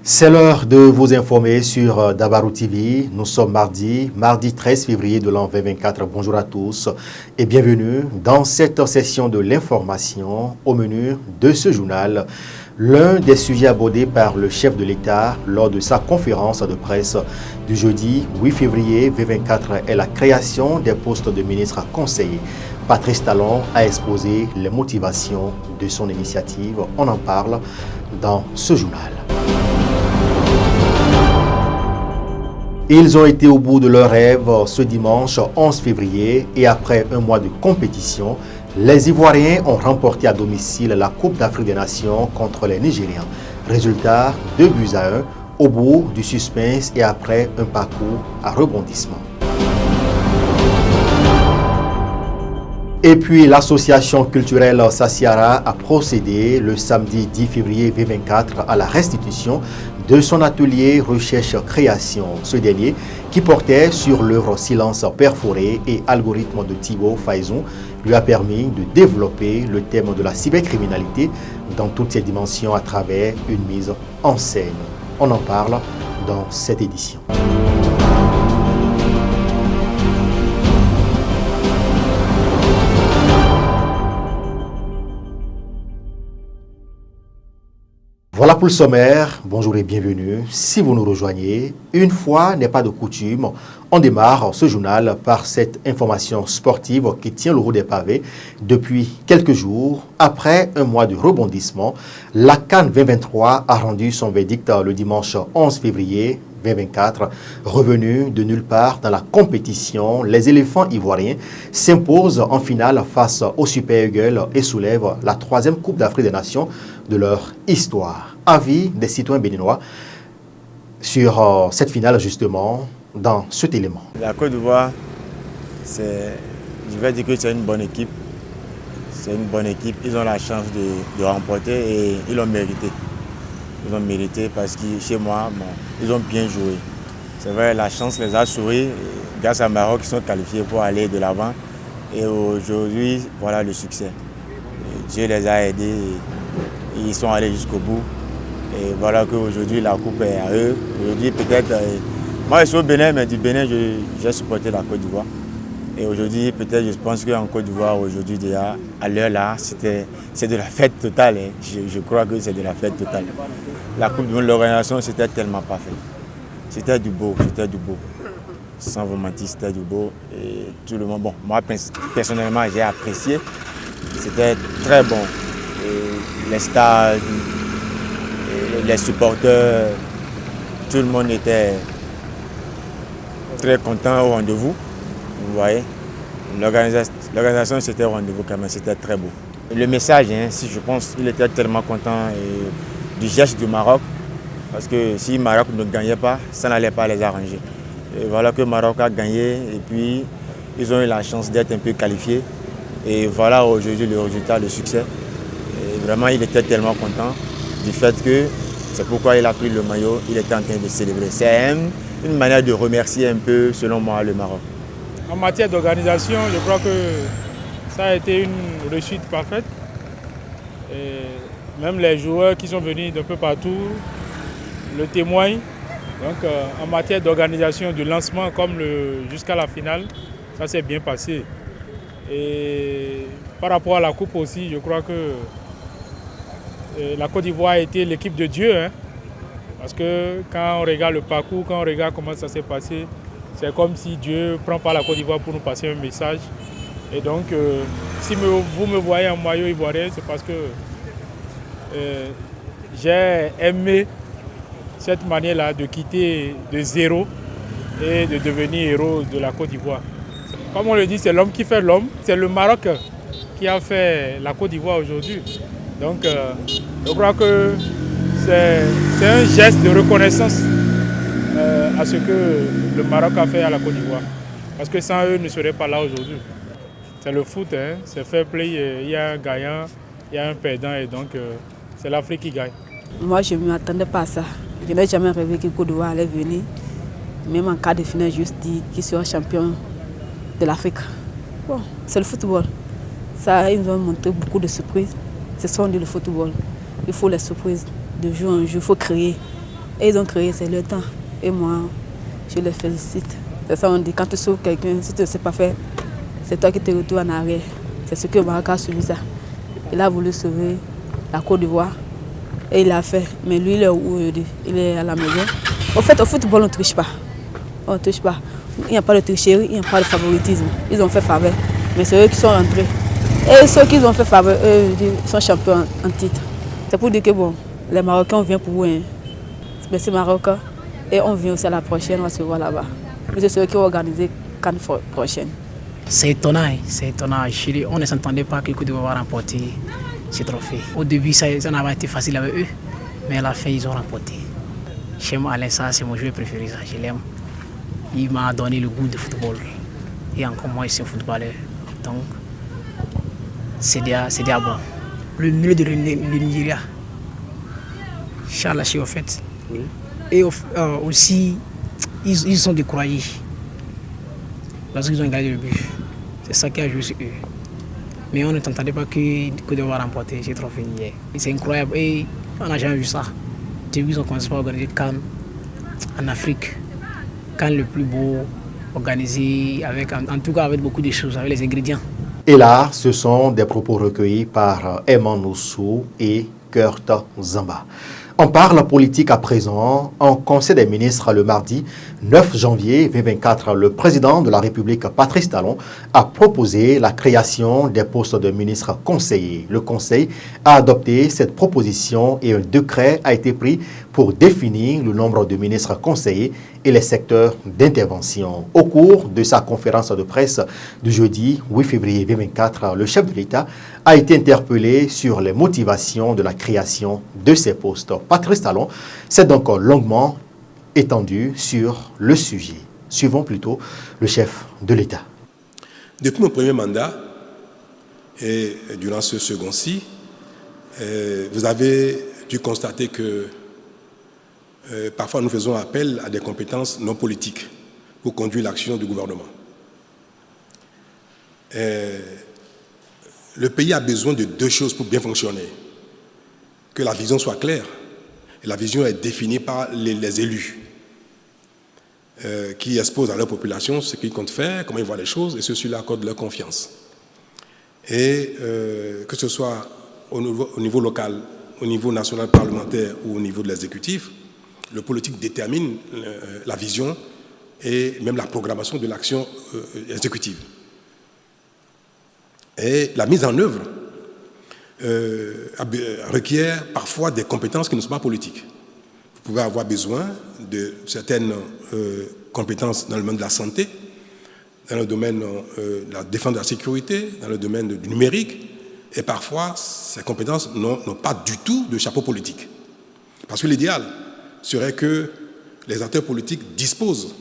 C'est l'heure de vous informer sur Dabarou TV. Nous sommes mardi 13 février de l'an 2024. Bonjour à tous et bienvenue dans cette session de l'information. Au menu de ce journal, l'un des sujets abordés par le chef de l'État lors de sa conférence de presse du jeudi 8 février 2024 est la création des postes de ministres conseillers. Patrice Talon a exposé les motivations de son initiative. On en parle dans ce journal. Ils ont été au bout de leur rêve ce dimanche 11 février et après un mois de compétition, les Ivoiriens ont remporté à domicile la Coupe d'Afrique des Nations contre les Nigérians. Résultat 2-1 au bout du suspense et après un parcours à rebondissement. Et puis l'association culturelle Sassiara a procédé le samedi 10 février 2024 à la restitution de son atelier recherche-création. Ce dernier, qui portait sur l'œuvre Silence perforé et algorithme de Thibaut Faizon, lui a permis de développer le thème de la cybercriminalité dans toutes ses dimensions à travers une mise en scène. On en parle dans cette édition. Voilà pour le sommaire, bonjour et bienvenue. Si vous nous rejoignez, une fois n'est pas de coutume, on démarre ce journal par cette information sportive qui tient le haut des pavés depuis quelques jours. Après un mois de rebondissement, la CAN 2023 a rendu son verdict le dimanche 11 février 2024. Revenu de nulle part dans la compétition, les éléphants ivoiriens s'imposent en finale face aux Super Eagles et soulèvent la 3e Coupe d'Afrique des Nations de leur histoire. Avis des citoyens béninois sur cette finale justement dans cet élément. La Côte d'Ivoire, je vais dire que c'est une bonne équipe. C'est une bonne équipe. Ils ont la chance de remporter et ils l'ont mérité. Ils ont mérité parce que chez moi, ils ont bien joué. C'est vrai, la chance les a souri grâce à Maroc qui sont qualifiés pour aller de l'avant. Et aujourd'hui, voilà le succès. Et Dieu les a aidés. Ils sont allés jusqu'au bout. Et voilà qu'aujourd'hui, la coupe est à eux. Aujourd'hui, peut-être, moi je suis au Bénin, mais du Bénin, j'ai supporté la Côte d'Ivoire. Et aujourd'hui, peut-être, je pense qu'en Côte d'Ivoire, aujourd'hui, déjà, à l'heure là, c'est de la fête totale. Hein. Je crois que c'est de la fête totale. La Coupe du Monde, l'organisation, c'était tellement parfait. C'était du beau, c'était du beau. Sans vous mentir, c'était du beau. Et tout le monde, bon, moi, personnellement, j'ai apprécié. C'était très bon. Et les stades, les supporters, tout le monde était très content au rendez-vous. Vous voyez, l'organisation c'était au rendez-vous quand même, c'était très beau. Le message, si je pense, il était tellement content du geste du Maroc, parce que si le Maroc ne gagnait pas, ça n'allait pas les arranger. Et voilà que le Maroc a gagné et puis ils ont eu la chance d'être un peu qualifiés. Et voilà aujourd'hui le résultat, le succès. Et vraiment, il était tellement content du fait que c'est pourquoi il a pris le maillot, il était en train de célébrer. C'est une manière de remercier un peu, selon moi, le Maroc. En matière d'organisation, je crois que ça a été une réussite parfaite. Et même les joueurs qui sont venus d'un peu partout le témoignent. Donc en matière d'organisation du lancement comme jusqu'à la finale, ça s'est bien passé. Et par rapport à la coupe aussi, je crois que la Côte d'Ivoire a été l'équipe de Dieu. Parce que quand on regarde le parcours, quand on regarde comment ça s'est passé, c'est comme si Dieu prend par la Côte d'Ivoire pour nous passer un message. Et donc, si vous me voyez en maillot ivoirien, c'est parce que j'ai aimé cette manière-là de quitter de zéro et de devenir héros de la Côte d'Ivoire. Comme on le dit, c'est l'homme qui fait l'homme. C'est le Maroc qui a fait la Côte d'Ivoire aujourd'hui. Donc, je crois que c'est un geste de reconnaissance à ce que le Maroc a fait à la Côte d'Ivoire. Parce que sans eux, ils ne seraient pas là aujourd'hui. C'est le foot, c'est fair play. Il y a un gagnant, il y a un perdant et donc c'est l'Afrique qui gagne. Moi, je ne m'attendais pas à ça. Je n'ai jamais rêvé que Côte d'Ivoire allait venir. Même en cas de finale, juste dit qu'il sera champion de l'Afrique. Bon, c'est le football. Ça, ils nous ont montré beaucoup de surprises. C'est ça, on dit le football. Il faut les surprises de jour en jour, il faut créer. Et ils ont créé, c'est le temps. Et moi, je les félicite. C'est ça, on dit, quand tu sauves quelqu'un, si tu ne sais pas faire, c'est toi qui te retrouves en arrière. C'est ce que Maroc a subi ça. Il a voulu sauver la Côte d'Ivoire et il l'a fait. Mais lui, il est où aujourd'hui? Il est à la maison. En fait, au football, on ne triche pas. On ne triche pas. Il n'y a pas de tricherie, il n'y a pas de favoritisme. Ils ont fait faveur. Mais c'est eux qui sont rentrés. Et ceux qui ont fait faveur, eux, ils sont champions en titre. C'est pour dire que bon, les Marocains, on vient pour eux. Hein. Merci Maroc. Et on vient aussi à la prochaine, on va se voir là-bas. C'est ceux qui ont organisé la prochaine. C'est étonnant, c'est étonnant. On ne s'entendait pas que Côte d'Ivoire va remporter ce trophée. Au début, ça n'a pas été facile avec eux, mais à la fin, ils ont remporté. Chez moi, Alain, ça, c'est mon joueur préféré, ça, je l'aime. Il m'a donné le goût du football. Et encore moi, je suis un footballeur. Donc, c'est déjà bon. Le milieu de Nigeria, Charles Haché, en fait. Oui. Et aussi, ils sont découragés. Parce qu'ils ont gagné le but. C'est ça qui a joué sur eux. Mais on ne t'entendait pas que Côte d'Ivoire remporter ce trophée hier. C'est incroyable. Et on n'a jamais vu ça. Depuis qu'ils ont commencé à organiser Cannes en Afrique. Cannes le plus beau, organisé, avec, en tout cas avec beaucoup de choses, avec les ingrédients. Et là, ce sont des propos recueillis par Eman Oussou et Kurt Zamba. On parle politique à présent. En Conseil des ministres le mardi 9 janvier 2024, le président de la République, Patrice Talon, a proposé la création des postes de ministres conseillers. Le Conseil a adopté cette proposition et un décret a été pris pour définir le nombre de ministres conseillers et les secteurs d'intervention. Au cours de sa conférence de presse du jeudi 8 février 2024, le chef de l'État a été interpellé sur les motivations de la création de ces postes. Patrice Talon s'est donc longuement étendu sur le sujet. Suivons plutôt le chef de l'État. Depuis mon premier mandat et durant ce second-ci, vous avez dû constater que parfois nous faisons appel à des compétences non politiques pour conduire l'action du gouvernement. Le pays a besoin de deux choses pour bien fonctionner. Que la vision soit claire. Et la vision est définie par les élus qui exposent à leur population ce qu'ils comptent faire, comment ils voient les choses, et ceux-ci leur accordent leur confiance. Et que ce soit au niveau local, au niveau national parlementaire ou au niveau de l'exécutif, le politique détermine la vision et même la programmation de l'action exécutive. Et la mise en œuvre requiert parfois des compétences qui ne sont pas politiques. Vous pouvez avoir besoin de certaines compétences dans le domaine de la santé, dans le domaine de la défense de la sécurité, dans le domaine du numérique, et parfois ces compétences n'ont pas du tout de chapeau politique. Parce que l'idéal serait que les acteurs politiques disposent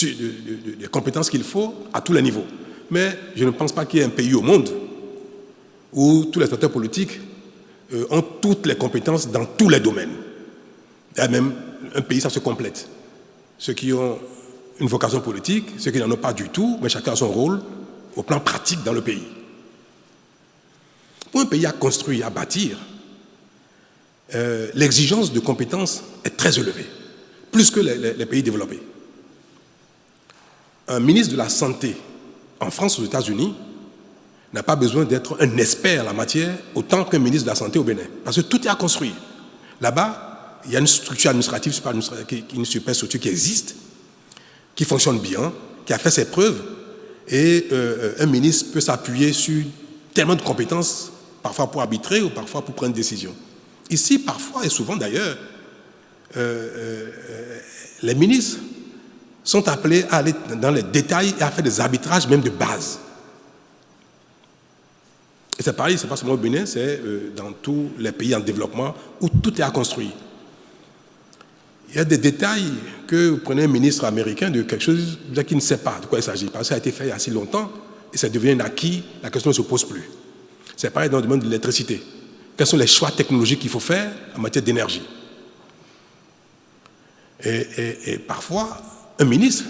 des compétences qu'il faut à tous les niveaux. Mais je ne pense pas qu'il y ait un pays au monde où tous les acteurs politiques ont toutes les compétences dans tous les domaines. Et même un pays, ça se complète. Ceux qui ont une vocation politique, ceux qui n'en ont pas du tout, mais chacun a son rôle au plan pratique dans le pays. Pour un pays à construire, à bâtir, l'exigence de compétences est très élevée, plus que les pays développés. Un ministre de la Santé en France ou aux États-Unis n'a pas besoin d'être un expert en la matière autant qu'un ministre de la Santé au Bénin, parce que tout est à construire. Là-bas, il y a une structure administrative, une superstructure qui existe, qui fonctionne bien, qui a fait ses preuves, et un ministre peut s'appuyer sur tellement de compétences, parfois pour arbitrer ou parfois pour prendre des décisions. Ici, parfois et souvent d'ailleurs, les ministres sont appelés à aller dans les détails et à faire des arbitrages même de base. Et c'est pareil, c'est pas seulement au Bénin, c'est dans tous les pays en développement où tout est à construire. Il y a des détails que vous prenez un ministre américain de quelque chose qui ne sait pas de quoi il s'agit, parce que ça a été fait il y a si longtemps et ça devient un acquis, la question ne se pose plus. C'est pareil dans le domaine de l'électricité. Quels sont les choix technologiques qu'il faut faire en matière d'énergie? Et parfois, un ministre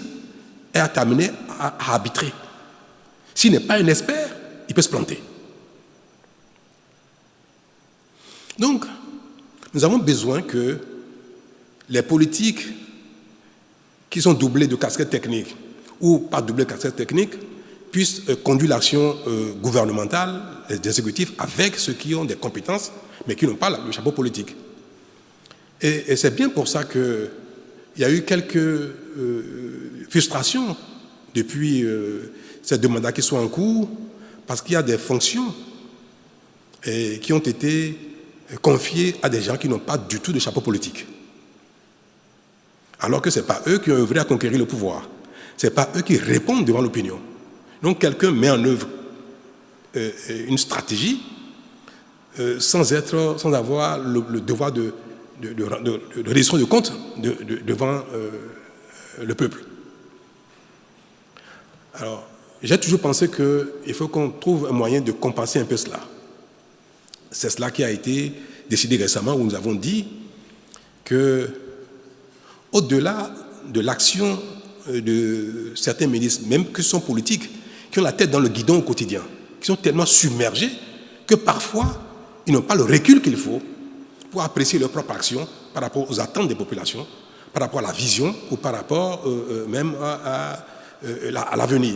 est amené à arbitrer. S'il n'est pas un expert, il peut se planter. Donc, nous avons besoin que les politiques qui sont doublées de casquettes techniques ou pas doublées de casquettes techniques puissent conduire l'action gouvernementale, des exécutifs, avec ceux qui ont des compétences, mais qui n'ont pas le chapeau politique. Et c'est bien pour ça qu'il y a eu quelques frustrations depuis ces 2 mandats qui sont en cours, parce qu'il y a des fonctions qui ont été confiées à des gens qui n'ont pas du tout de chapeau politique. Alors que ce n'est pas eux qui ont œuvré à conquérir le pouvoir. Ce n'est pas eux qui répondent devant l'opinion. Donc quelqu'un met en œuvre une stratégie sans avoir le devoir de reddition de compte devant le peuple. Alors, j'ai toujours pensé qu'il faut qu'on trouve un moyen de compenser un peu cela. C'est cela qui a été décidé récemment, où nous avons dit que, au-delà de l'action de certains ministres, même que sont politiques, qui ont la tête dans le guidon au quotidien, qui sont tellement submergés que parfois, ils n'ont pas le recul qu'il faut pour apprécier leur propre action par rapport aux attentes des populations, par rapport à la vision ou par rapport même à l'avenir.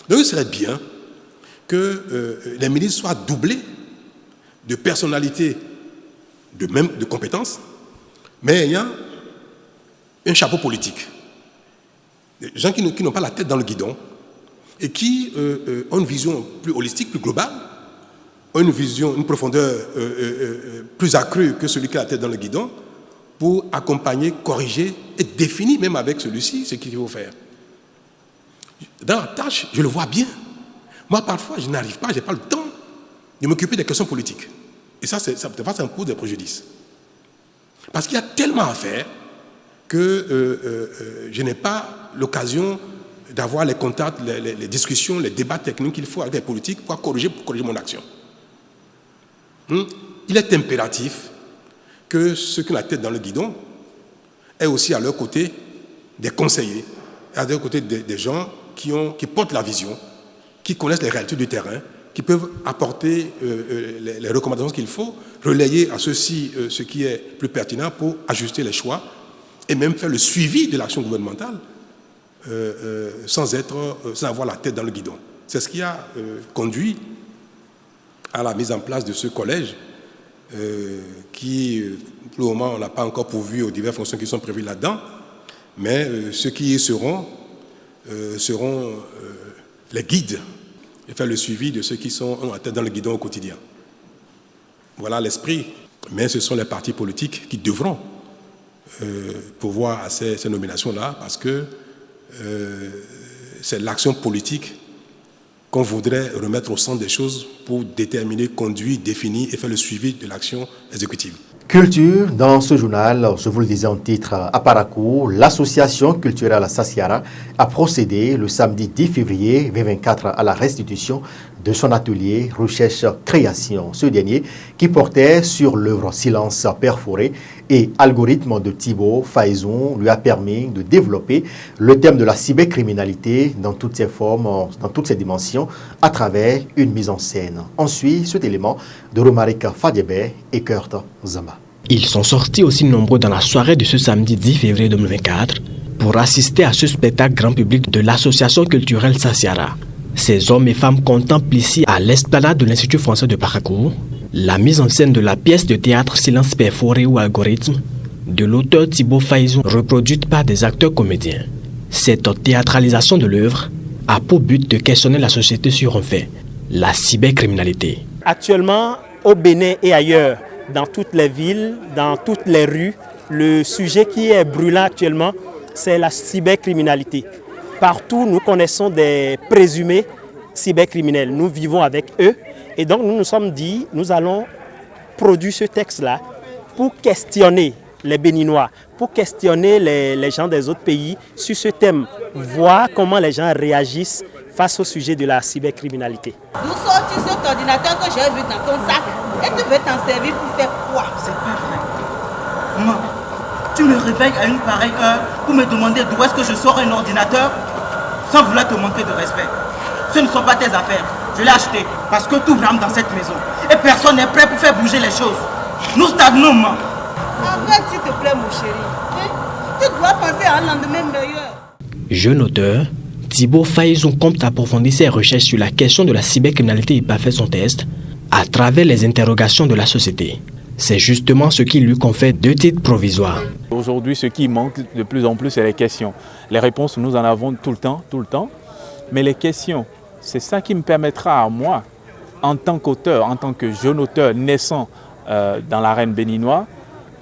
Donc il serait bien que les ministres soient doublés de personnalités, de compétences, mais ayant un chapeau politique. Des gens qui n'ont pas la tête dans le guidon et qui ont une vision plus holistique, plus globale, ont une vision, une profondeur plus accrue que celui qui a la tête dans le guidon, pour accompagner, corriger et définir même avec celui-ci ce qu'il faut faire. Dans la tâche, je le vois bien. Moi, parfois, je n'arrive pas, je n'ai pas le temps de m'occuper des questions politiques. Et ça me pose des préjudices. Parce qu'il y a tellement à faire que je n'ai pas l'occasion d'avoir les contacts, les discussions, les débats techniques qu'il faut avec les politiques pour corriger mon action. Il est impératif que ceux qui ont la tête dans le guidon aient aussi à leur côté des conseillers, à leur côté des gens qui portent la vision, qui connaissent les réalités du terrain, qui peuvent apporter les recommandations qu'il faut, relayer à ceux-ci ce qui est plus pertinent pour ajuster les choix et même faire le suivi de l'action gouvernementale sans avoir la tête dans le guidon. C'est ce qui a conduit à la mise en place de ce collège qui, pour le moment, on n'a pas encore pourvu aux diverses fonctions qui sont prévues là-dedans, mais ceux qui y seront les guides et faire le suivi de ceux qui ont la tête dans le guidon au quotidien. Voilà l'esprit. Mais ce sont les partis politiques qui devront pourvoir à ces nominations-là, parce que c'est l'action politique qu'on voudrait remettre au centre des choses pour déterminer, conduire, définir et faire le suivi de l'action exécutive. Culture, dans ce journal, je vous le disais en titre, à Parakou, l'association culturelle Sassiara a procédé le samedi 10 février 2024 à la restitution de son atelier Recherche-Création. Ce dernier, qui portait sur l'œuvre Silence perforé et Algorithme de Thibaut Faïzoun, lui a permis de développer le thème de la cybercriminalité dans toutes ses formes, dans toutes ses dimensions, à travers une mise en scène. Ensuite, cet élément de Romaric Fadjebe et Kurt Zamba. Ils sont sortis aussi nombreux dans la soirée de ce samedi 10 février 2024 pour assister à ce spectacle grand public de l'association culturelle Sassiara. Ces hommes et femmes contemplent ici, à l'esplanade de l'Institut français de Parakou, la mise en scène de la pièce de théâtre Silence perforé ou Algorithme de l'auteur Thibaut Faïzoun, reproduite par des acteurs comédiens. Cette théâtralisation de l'œuvre a pour but de questionner la société sur un fait, la cybercriminalité. Actuellement, au Bénin et ailleurs, dans toutes les villes, dans toutes les rues, le sujet qui est brûlant actuellement, c'est la cybercriminalité. Partout, nous connaissons des présumés cybercriminels. Nous vivons avec eux. Et donc, nous nous sommes dit, nous allons produire ce texte-là pour questionner les Béninois, pour questionner les gens des autres pays sur ce thème, voir comment les gens réagissent face au sujet de la cybercriminalité. Nous sortis cet ordinateur que j'ai vu dans ton sac et tu veux t'en servir pour faire quoi? C'est pas vrai. Maman, tu me réveilles à une pareille heure pour me demander d'où est-ce que je sors un ordinateur sans vouloir te manquer de respect. Ce ne sont pas tes affaires. Je l'ai acheté parce que tout brame dans cette maison. Et personne n'est prêt pour faire bouger les choses. Nous stagnons, maman. Arrête s'il te plaît mon chéri. Hein? Tu dois penser à un lendemain meilleur. Jeune auteur, Thibaut Faïzoun compte approfondir ses recherches sur la question de la cybercriminalité et parfaire son test à travers les interrogations de la société. C'est justement ce qui lui confère 2 titres provisoires. Aujourd'hui, ce qui manque de plus en plus, c'est les questions. Les réponses, nous en avons tout le temps. Mais les questions, c'est ça qui me permettra à moi, en tant qu'auteur, en tant que jeune auteur naissant dans l'arène béninoise,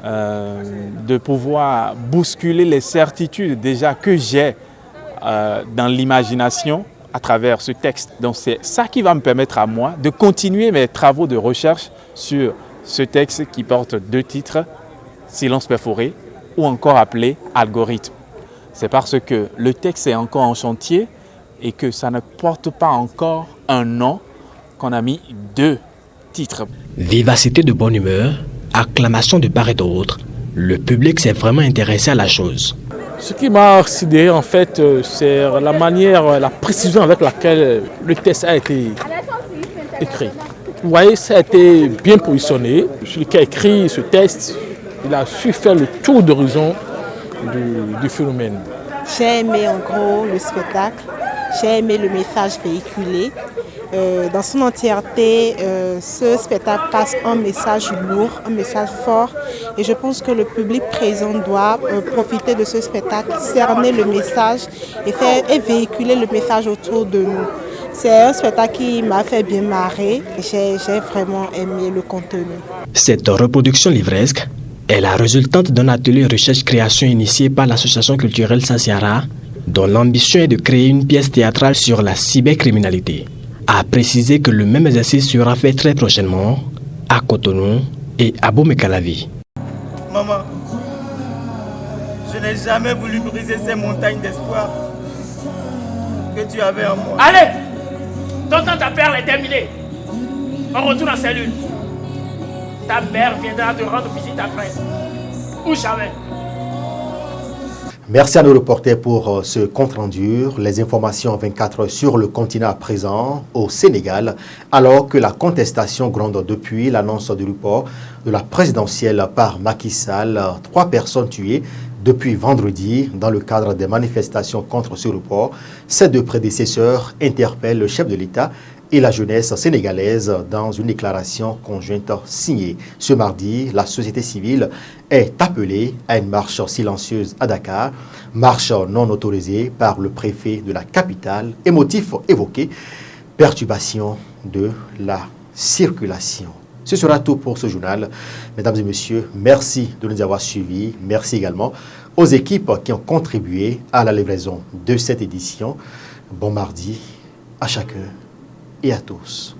de pouvoir bousculer les certitudes déjà que j'ai dans l'imagination à travers ce texte. Donc c'est ça qui va me permettre à moi de continuer mes travaux de recherche sur ce texte qui porte 2 titres, Silence perforé ou encore appelé Algorithme. C'est parce que le texte est encore en chantier et que ça ne porte pas encore un nom qu'on a mis 2 titres. Vivacité de bonne humeur, acclamation de part et d'autre, le public s'est vraiment intéressé à la chose. Ce qui m'a sidéré en fait, c'est la manière, la précision avec laquelle le texte a été écrit. Vous voyez, ça a été bien positionné. Celui qui a écrit ce texte, il a su faire le tour d'horizon du phénomène. J'ai aimé en gros le spectacle, j'ai aimé le message véhiculé. Dans son entièreté, ce spectacle passe un message lourd, un message fort. Et je pense que le public présent doit profiter de ce spectacle, cerner le message et véhiculer le message autour de nous. C'est un spectacle qui m'a fait bien marrer. J'ai vraiment aimé le contenu. Cette reproduction livresque est la résultante d'un atelier recherche-création initié par l'association culturelle Sassiara, dont l'ambition est de créer une pièce théâtrale sur la cybercriminalité. A préciser que le même exercice sera fait très prochainement à Cotonou et à Bomekalavi. Maman, je n'ai jamais voulu briser ces montagnes d'espoir que tu avais en moi. Allez, ton temps ta perle est terminé. On retourne en cellule. Ta mère viendra te rendre visite après. Ou jamais. Merci à nos reporters pour ce compte-rendu. Les informations 24 heures sur le continent à présent au Sénégal, alors que la contestation gronde depuis l'annonce du report de la présidentielle par Macky Sall. 3 personnes tuées depuis vendredi dans le cadre des manifestations contre ce report. Ces 2 prédécesseurs interpellent le chef de l'État et la jeunesse sénégalaise dans une déclaration conjointe signée. Ce mardi, la société civile est appelée à une marche silencieuse à Dakar, marche non autorisée par le préfet de la capitale et motif évoqué, perturbation de la circulation. Ce sera tout pour ce journal. Mesdames et messieurs, merci de nous avoir suivis. Merci également aux équipes qui ont contribué à la livraison de cette édition. Bon mardi à chacun et à tous.